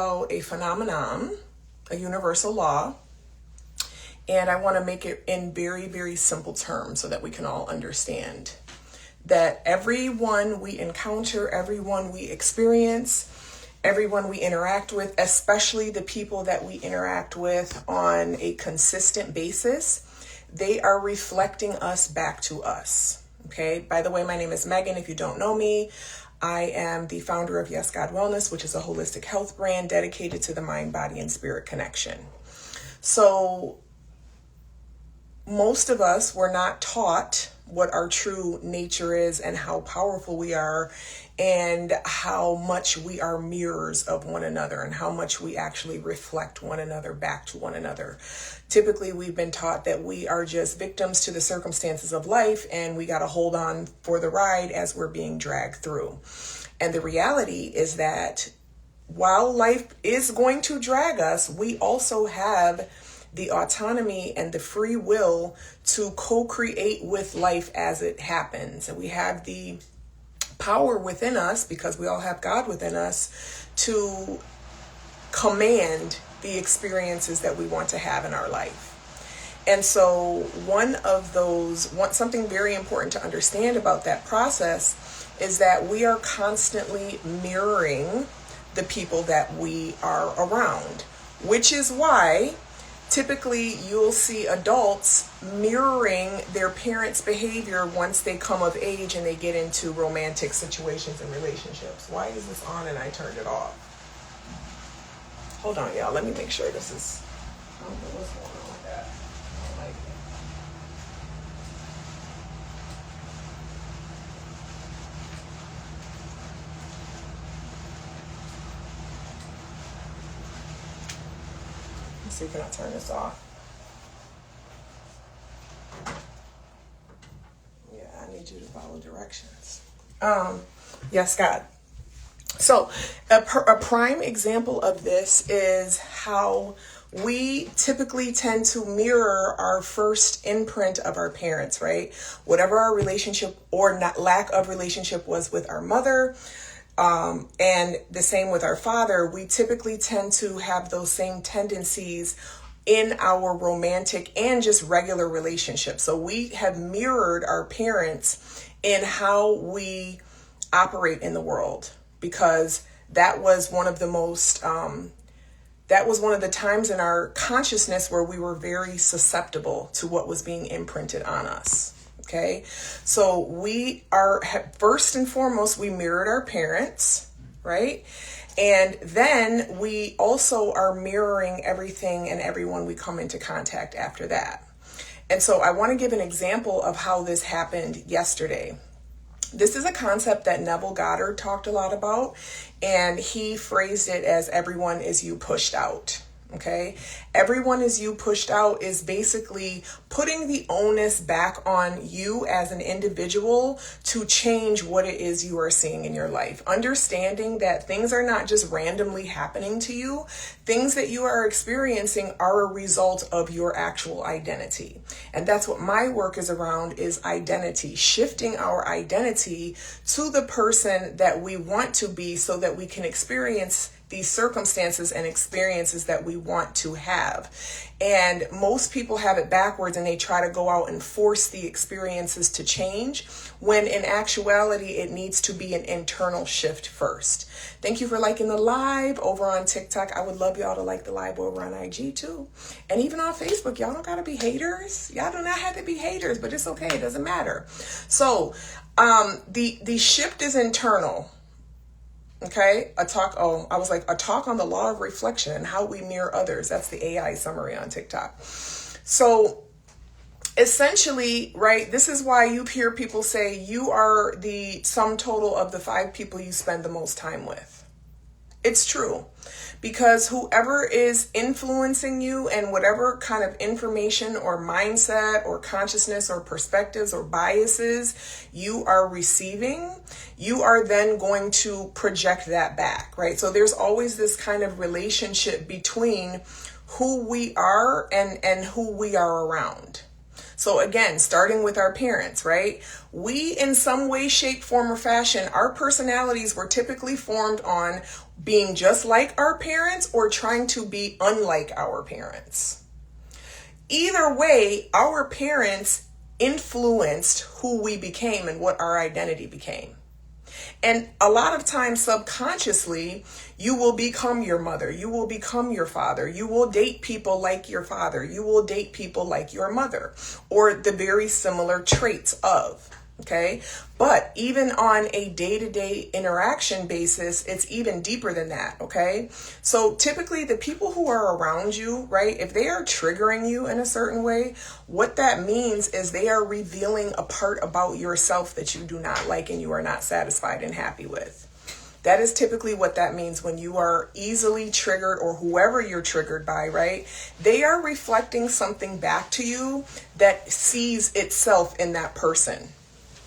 A phenomenon, a universal law, and I want to make it in very, very simple terms so that we can all understand that everyone we encounter, everyone we experience, everyone we interact with, especially the people that we interact with on a consistent basis, they are reflecting us back to us. Okay. By the way, my name is Megan. If you don't know me, I am the founder of Yes God Wellness, which is a holistic health brand dedicated to the mind, body, and spirit connection. So most of us were not taught what our true nature is and how powerful we are and how much we are mirrors of one another and how much we actually reflect one another back to one another. Typically, we've been taught that we are just victims to the circumstances of life and we got to hold on for the ride as we're being dragged through. And the reality is that while life is going to drag us, we also have the autonomy and the free will to co-create with life as it happens. And we have the power within us, because we all have God within us, to command the experiences that we want to have in our life. And so something very important to understand about that process is that we are constantly mirroring the people that we are around, which is why typically you'll see adults mirroring their parents' behavior once they come of age and they get into romantic situations and relationships. Why is this on and I turned it off? Hold on, y'all. Let me make sure this is... I don't know what's going on with that. I don't like it. Let's see, can I turn this off? Yeah, I need you to follow directions. Yes, God. So a prime example of this is how we typically tend to mirror our first imprint of our parents, right? Whatever our relationship or not lack of relationship was with our mother, and the same with our father, we typically tend to have those same tendencies in our romantic and just regular relationships. So we have mirrored our parents in how we operate in the world, because that was one of the times in our consciousness where we were very susceptible to what was being imprinted on us. Okay, so first and foremost, we mirrored our parents, right? And then we also are mirroring everything and everyone we come into contact after that. And so I want to give an example of how this happened yesterday. This is a concept that Neville Goddard talked a lot about, and he phrased it as everyone is you pushed out. Okay, everyone is you pushed out is basically putting the onus back on you as an individual to change what it is you are seeing in your life. Understanding that things are not just randomly happening to you. Things that you are experiencing are a result of your actual identity. And that's what my work is around, is identity, shifting our identity to the person that we want to be so that we can experience these circumstances and experiences that we want to have. And most people have it backwards and they try to go out and force the experiences to change, when in actuality, it needs to be an internal shift first. Thank you for liking the live over on TikTok. I would love y'all to like the live over on IG too. And even on Facebook, y'all don't gotta be haters. Y'all do not have to be haters, but it's okay, it doesn't matter. So the shift is internal. Okay, a talk on the law of reflection and how we mirror others. That's the AI summary on TikTok. So essentially, right, this is why you hear people say you are the sum total of the 5 people you spend the most time with. It's true, because whoever is influencing you and whatever kind of information or mindset or consciousness or perspectives or biases you are receiving, you are then going to project that back, right? So there's always this kind of relationship between who we are and who we are around. So again, starting with our parents, right? We, in some way, shape, form, or fashion, our personalities were typically formed on being just like our parents or trying to be unlike our parents. Either way, our parents influenced who we became and what our identity became. And a lot of times subconsciously, you will become your mother. You will become your father. You will date people like your father. You will date people like your mother, or the very similar traits of. Okay. But even on a day-to-day interaction basis, it's even deeper than that. Okay. So typically the people who are around you, right, if they are triggering you in a certain way, what that means is they are revealing a part about yourself that you do not like and you are not satisfied and happy with. That is typically what that means when you are easily triggered, or whoever you're triggered by, right? They are reflecting something back to you that sees itself in that person.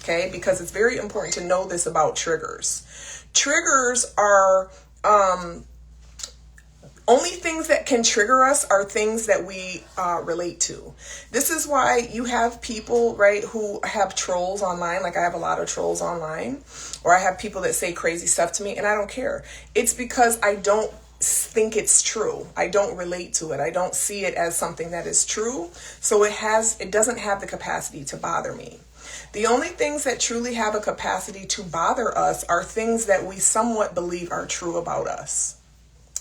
Okay, because it's very important to know this about triggers. Triggers are only things that can trigger us are things that we relate to. This is why you have people, right, who have trolls online. Like I have a lot of trolls online, or I have people that say crazy stuff to me and I don't care. It's because I don't think it's true. I don't relate to it. I don't see it as something that is true. So it doesn't have the capacity to bother me. The only things that truly have a capacity to bother us are things that we somewhat believe are true about us.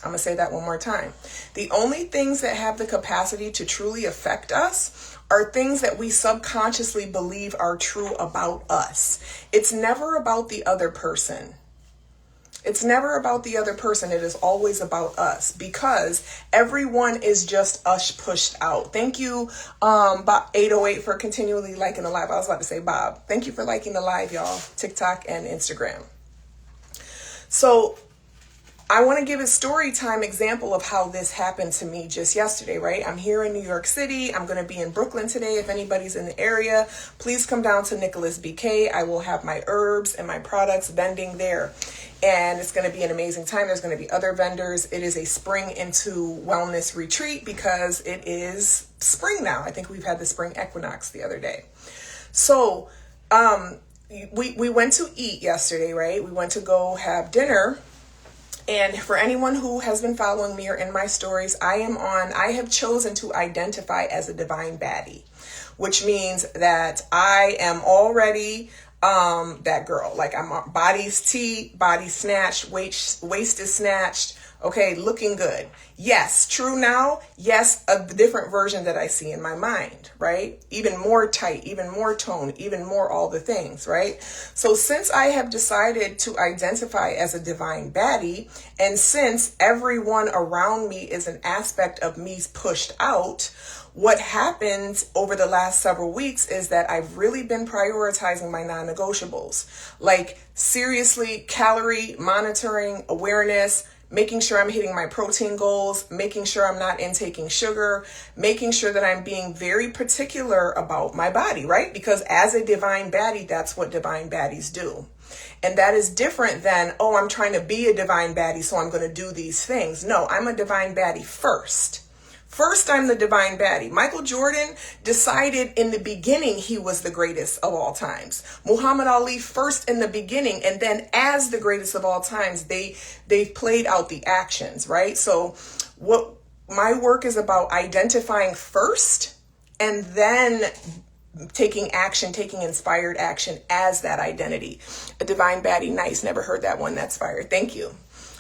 I'm going to say that one more time. The only things that have the capacity to truly affect us are things that we subconsciously believe are true about us. It's never about the other person. It's never about the other person. It is always about us, because everyone is just us pushed out. Thank you, Bob 808, for continually liking the live. I was about to say Bob. Thank you for liking the live, y'all. TikTok and Instagram. So I want to give a story time example of how this happened to me just yesterday, right? I'm here in New York City. I'm going to be in Brooklyn today. If anybody's in the area, please come down to Nicholas BK. I will have my herbs and my products vending there. And it's going to be an amazing time. There's going to be other vendors. It is a spring into wellness retreat because it is spring now. I think we've had the spring equinox the other day. So we went to eat yesterday, right? We went to go have dinner. And for anyone who has been following me or in my stories, I have chosen to identify as a divine baddie, which means that I am already that girl. Like I'm body's tea, body snatched, waist is snatched. Okay, looking good. Yes, true now. Yes, a different version that I see in my mind, right? Even more tight, even more tone, even more all the things, right? So since I have decided to identify as a divine baddie, and since everyone around me is an aspect of me pushed out, what happened over the last several weeks is that I've really been prioritizing my non-negotiables. Like seriously, calorie monitoring, awareness, making sure I'm hitting my protein goals, making sure I'm not intaking sugar, making sure that I'm being very particular about my body, right? Because as a divine baddie, that's what divine baddies do. And that is different than, oh, I'm trying to be a divine baddie, so I'm going to do these things. No, I'm a divine baddie first. First, I'm the divine baddie. Michael Jordan decided in the beginning he was the greatest of all times. Muhammad Ali first in the beginning, and then as the greatest of all times, they've played out the actions, right? So what my work is about, identifying first and then taking action, taking inspired action as that identity. A divine baddie, nice. Never heard that one. That's fire. Thank you.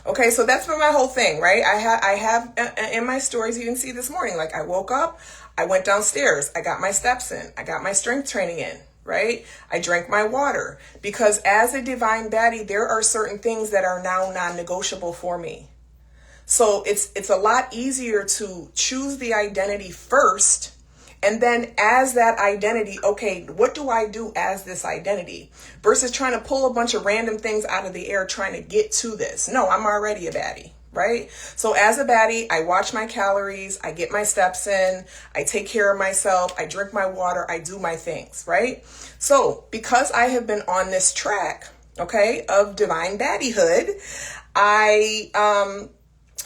Okay, so that's been my whole thing, right? I have in my stories, you can see this morning, like I woke up, I went downstairs, I got my steps in, I got my strength training in, right? I drank my water, because as a divine baddie, there are certain things that are now non-negotiable for me. So it's a lot easier to choose the identity first. And then as that identity, okay, what do I do as this identity? Versus trying to pull a bunch of random things out of the air trying to get to this. No, I'm already a baddie, right? So as a baddie, I watch my calories, I get my steps in, I take care of myself, I drink my water, I do my things, right? So because I have been on this track, okay, of divine baddiehood, I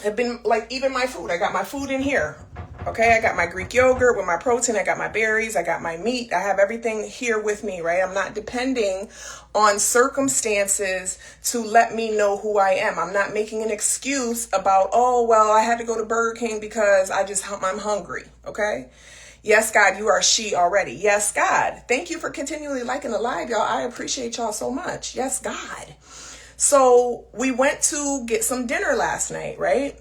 have been like, even my food, I got my food in here. Okay, I got my Greek yogurt with my protein. I got my berries. I got my meat. I have everything here with me, right? I'm not depending on circumstances to let me know who I am. I'm not making an excuse about, oh, well, I had to go to Burger King because I'm hungry. Okay. Yes, God, you are she already. Yes, God. Thank you for continually liking the live, y'all. I appreciate y'all so much. Yes, God. So we went to get some dinner last night, right?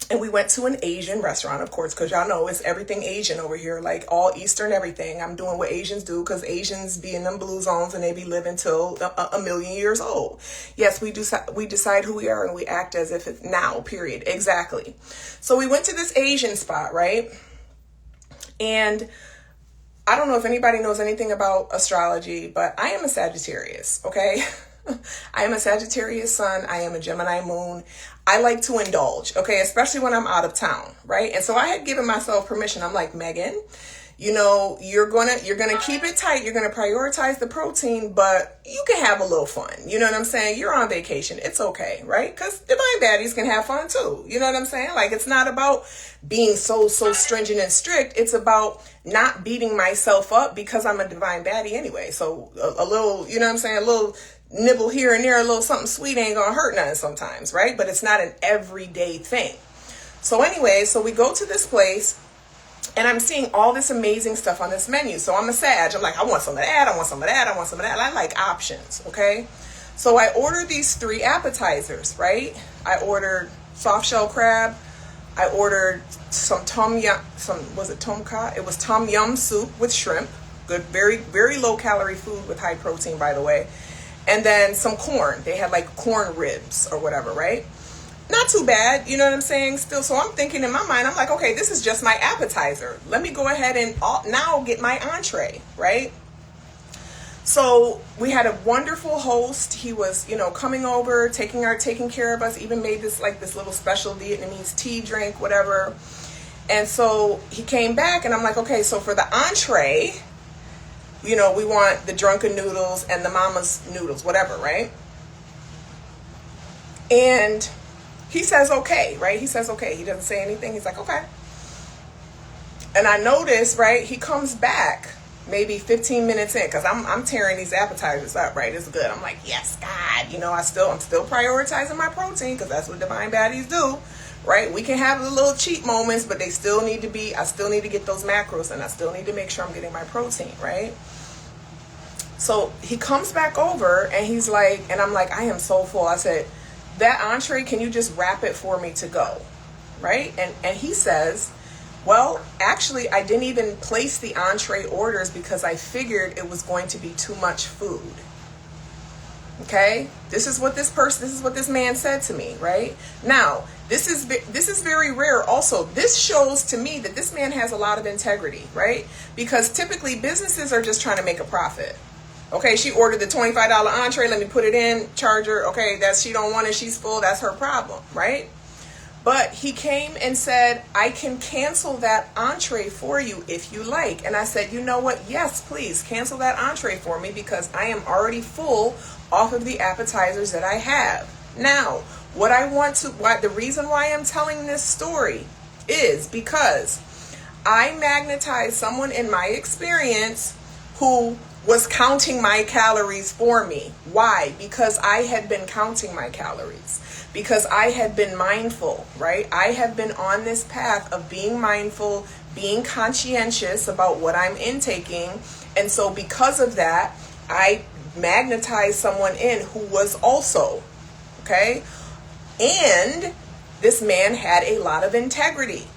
And we went to an Asian restaurant, of course, because y'all know it's everything Asian over here, like all Eastern everything. I'm doing what Asians do because Asians be in them blue zones and they be living till a million years old. Yes, we decide who we are and we act as if it's now, period. Exactly. So we went to this Asian spot, right? And I don't know if anybody knows anything about astrology, but I am a Sagittarius, okay? I am a Sagittarius sun. I am a Gemini moon. I like to indulge, okay, especially when I'm out of town, right? And so I had given myself permission. I'm like, Megan, you know, you're gonna keep it tight. You're gonna prioritize the protein, but you can have a little fun. You know what I'm saying? You're on vacation. It's okay, right? Because divine baddies can have fun too. You know what I'm saying? Like, it's not about being so stringent and strict. It's about not beating myself up because I'm a divine baddie anyway. So a little, you know what I'm saying? A little nibble here and there, a little something sweet ain't gonna hurt nothing sometimes, right? But it's not an everyday thing. So anyway, so we go to this place and I'm seeing all this amazing stuff on this menu. So I'm a Sag. I'm like, I want some of that. I want some of that. I want some of that. I like options. Okay. So I ordered these 3 appetizers, right? I ordered soft shell crab. I ordered some tom yum, was it tom kha? It was tom yum soup with shrimp. Good, very, very low calorie food with high protein, by the way. And then some corn. They had like corn ribs or whatever, right? Not too bad, you know what I'm saying? Still, so I'm thinking in my mind, I'm like, okay, this is just my appetizer. Let me go ahead and now get my entree, right? So we had a wonderful host. He was, you know, coming over, taking care of us, even made this little special Vietnamese tea drink, whatever. And so he came back and I'm like, okay, so for the entree, you know, we want the drunken noodles and the mama's noodles, whatever, right? And he says, okay, right? He says, okay. He doesn't say anything. He's like, okay. And I notice, right, he comes back maybe 15 minutes in because I'm tearing these appetizers up, right? It's good. I'm like, yes, God. You know, I'm still prioritizing my protein because that's what divine baddies do, right? We can have the little cheat moments, but I still need to get those macros and I still need to make sure I'm getting my protein, right? So he comes back over and he's like, and I'm like, I am so full. I said, that entree, can you just wrap it for me to go? Right? And he says, well, actually, I didn't even place the entree orders because I figured it was going to be too much food. Okay? This is what this man said to me, right? Now, this is very rare also. This shows to me that this man has a lot of integrity, right? Because typically businesses are just trying to make a profit. Okay, she ordered the $25 entree. Let me put it in, charge her. Okay, she don't want it. She's full. That's her problem, right? But he came and said, I can cancel that entree for you if you like. And I said, you know what? Yes, please cancel that entree for me because I am already full off of the appetizers that I have. Now, the reason why I'm telling this story is because I magnetized someone in my experience who was counting my calories for me. Why? Because I had been counting my calories. Because I had been mindful, right? I have been on this path of being mindful, being conscientious about what I'm intaking. And so because of that, I magnetized someone in who was also, okay? And this man had a lot of integrity.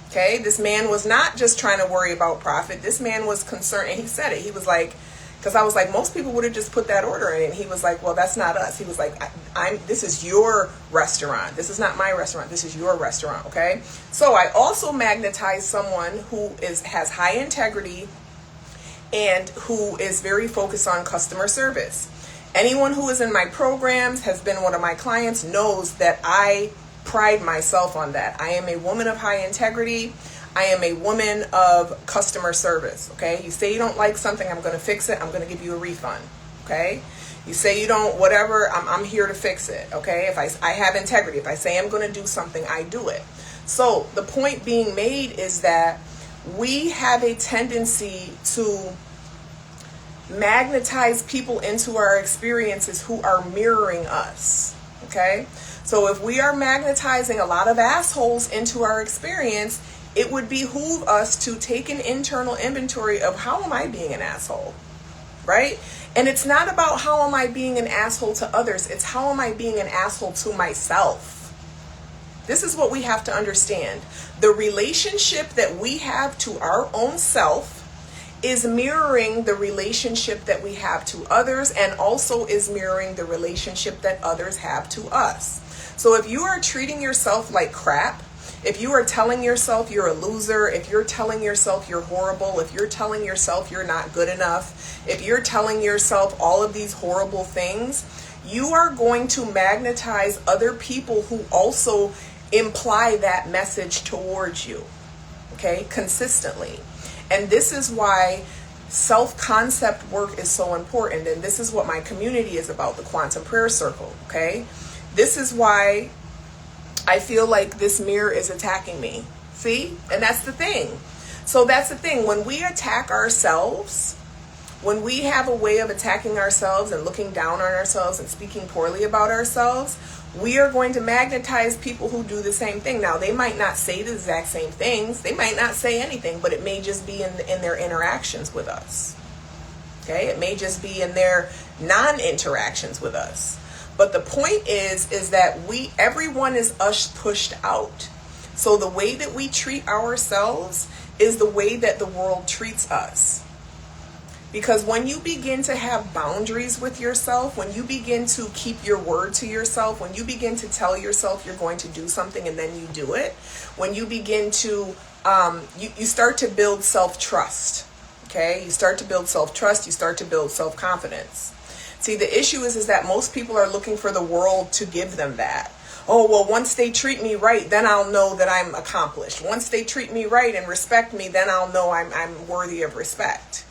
Okay, this man was not just trying to worry about profit. This man was concerned, and he said it. He was like, because I was like, most people would have just put that order in. And he was like, well, that's not us. He was like, this is your restaurant. This is not my restaurant. This is your restaurant. Okay, so I also magnetized someone who has high integrity and who is very focused on customer service. Anyone who is in my programs, has been one of my clients, knows that I pride myself on that. I am a woman of high integrity. I am a woman of customer service. Okay. You say you don't like something, I'm going to fix it. I'm going to give you a refund. Okay. You say you don't, whatever, I'm here to fix it. Okay. If I have integrity, if I say I'm going to do something, I do it. So the point being made is that we have a tendency to magnetize people into our experiences who are mirroring us. Okay? So if we are magnetizing a lot of assholes into our experience, it would behoove us to take an internal inventory of how am I being an asshole? Right? And it's not about how am I being an asshole to others. It's how am I being an asshole to myself. This is what we have to understand. The relationship that we have to our own self is mirroring the relationship that we have to others, and also is mirroring the relationship that others have to us. So if you are treating yourself like crap, if you are telling yourself you're a loser, if you're telling yourself you're horrible, if you're telling yourself you're not good enough, if you're telling yourself all of these horrible things, you are going to magnetize other people who also imply that message towards you, okay, consistently. And this is why self-concept work is so important. And this is what my community is about, the Quantum Prayer Circle, okay? This is why I feel like this mirror is attacking me. See? And that's the thing. So that's the thing. When we attack ourselves, when we have a way of attacking ourselves and looking down on ourselves and speaking poorly about ourselves, we are going to magnetize people who do the same thing. Now, they might not say the exact same things. They might not say anything, but it may just be in their interactions with us. Okay? It may just be in their non-interactions with us. But the point is that everyone is us pushed out. So the way that we treat ourselves is the way that the world treats us. Because when you begin to have boundaries with yourself, when you begin to keep your word to yourself, when you begin to tell yourself you're going to do something and then you do it, when you begin to, you start to build self-trust, okay? You start to build self-trust, you start to build self-confidence. See, the issue is that most people are looking for the world to give them that. Oh, well, once they treat me right, then I'll know that I'm accomplished. Once they treat me right and respect me, then I'll know I'm worthy of respect.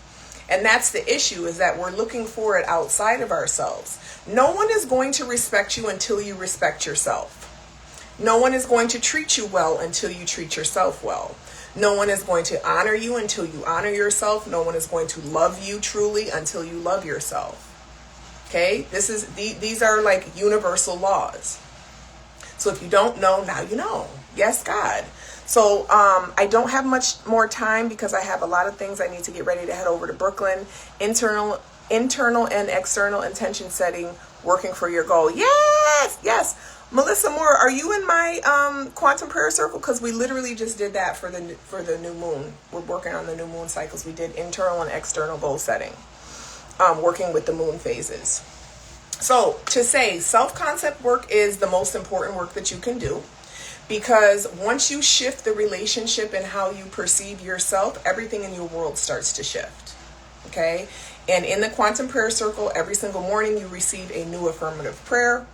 And that's the issue, is that we're looking for it outside of ourselves. No one is going to respect you until you respect yourself. No one is going to treat you well until you treat yourself well. No one is going to honor you until you honor yourself. No one is going to love you truly until you love yourself. Okay? These are like universal laws. So if you don't know, now you know. Yes, God. So I don't have much more time because I have a lot of things I need to get ready to head over to Brooklyn. Internal and external intention setting, working for your goal. Yes. Melissa Moore, are you in my Quantum Prayer Circle? Because we literally just did that for the new moon. We're working on the new moon cycles. We did internal and external goal setting, working with the moon phases. So to say self-concept work is the most important work that you can do. Because once you shift the relationship and how you perceive yourself, everything in your world starts to shift. Okay? And in the Quantum Prayer Circle, every single morning you receive a new affirmative prayer.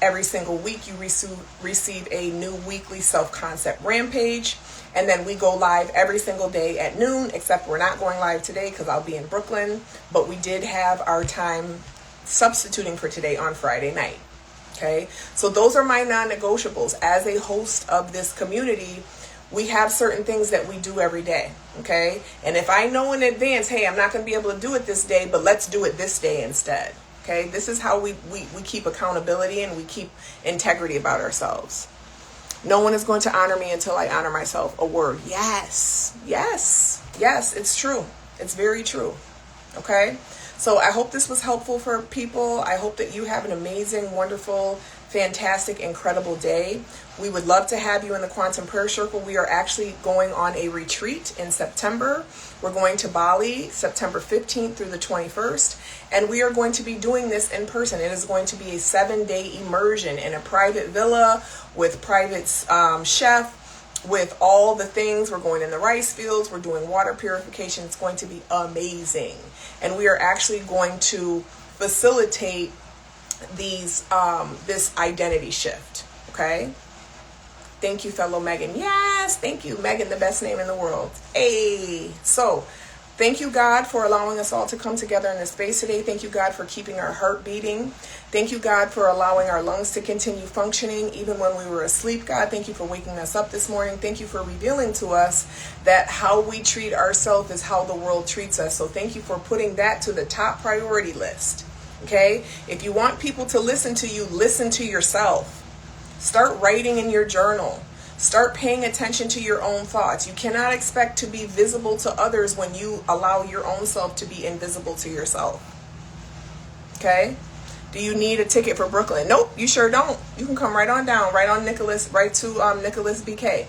Every single week you receive a new weekly self-concept rampage. And then we go live every single day at noon, except we're not going live today because I'll be in Brooklyn. But we did have our time substituting for today on Friday night. Okay, so those are my non-negotiables. As a host of this community, we have certain things that we do every day. Okay, and if I know in advance, hey, I'm not going to be able to do it this day, but let's do it this day instead. Okay, this is how we keep accountability and we keep integrity about ourselves. No one is going to honor me until I honor myself. A word. Yes, it's true. It's very true. Okay. So I hope this was helpful for people. I hope that you have an amazing, wonderful, fantastic, incredible day. We would love to have you in the Quantum Prayer Circle. We are actually going on a retreat in September. We're going to Bali, September 15th through the 21st. And we are going to be doing this in person. It is going to be a 7-day immersion in a private villa with private chef, with all the things. We're going in the rice fields. We're doing water purification. It's going to be amazing. And we are actually going to facilitate this identity shift. Okay. Thank you, fellow Megan. Yes. Thank you, Megan, the best name in the world. Hey. So Thank you, God, for allowing us all to come together in this space today. Thank you, God, for keeping our heart beating. Thank you, God, for allowing our lungs to continue functioning even when we were asleep, God. Thank you for waking us up this morning. Thank you for revealing to us that how we treat ourselves is how the world treats us. So thank you for putting that to the top priority list. Okay? If you want people to listen to you, listen to yourself. Start writing in your journal. Start paying attention to your own thoughts. You cannot expect to be visible to others when you allow your own self to be invisible to yourself. Okay? Do you need a ticket for Brooklyn? Nope, you sure don't. You can come right on down, right on Nicholas, right to Nicholas BK.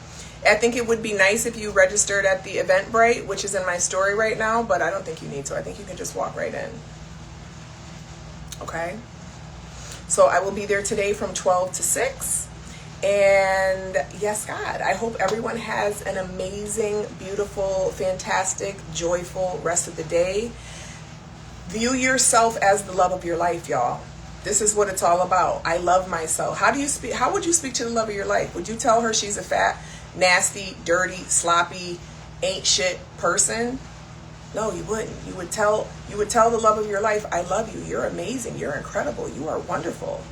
I think it would be nice if you registered at the Eventbrite, which is in my story right now, but I don't think you need to. I think you can just walk right in. Okay? So I will be there today from 12 to 6. And yes, God, I hope everyone has an amazing, beautiful, fantastic, joyful rest of the day. View yourself as the love of your life, y'all. This is what it's all about. I love myself. How would you speak to the love of your life? Would you tell her she's a fat, nasty, dirty, sloppy, ain't shit person? No, you wouldn't. You would tell the love of your life, I love you. You're amazing. You're incredible. You are wonderful.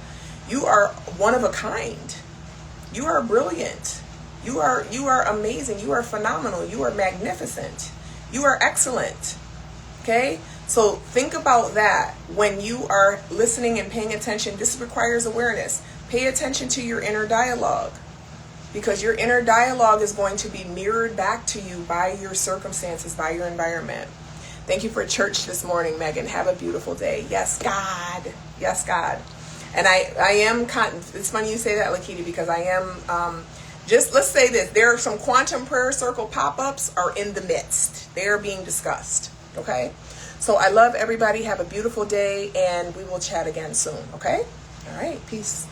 You are one of a kind. You are brilliant. You are amazing. You are phenomenal. You are magnificent. You are excellent. Okay? So think about that when you are listening and paying attention. This requires awareness. Pay attention to your inner dialogue, because your inner dialogue is going to be mirrored back to you by your circumstances, by your environment. Thank you for church this morning, Megan. Have a beautiful day. Yes, God. Yes, God. And I am, it's funny you say that, Lakita, because I am, let's say this, there are some quantum prayer circle pop-ups are in the midst. They are being discussed, okay? So I love everybody. Have a beautiful day, and we will chat again soon, okay? All right, peace.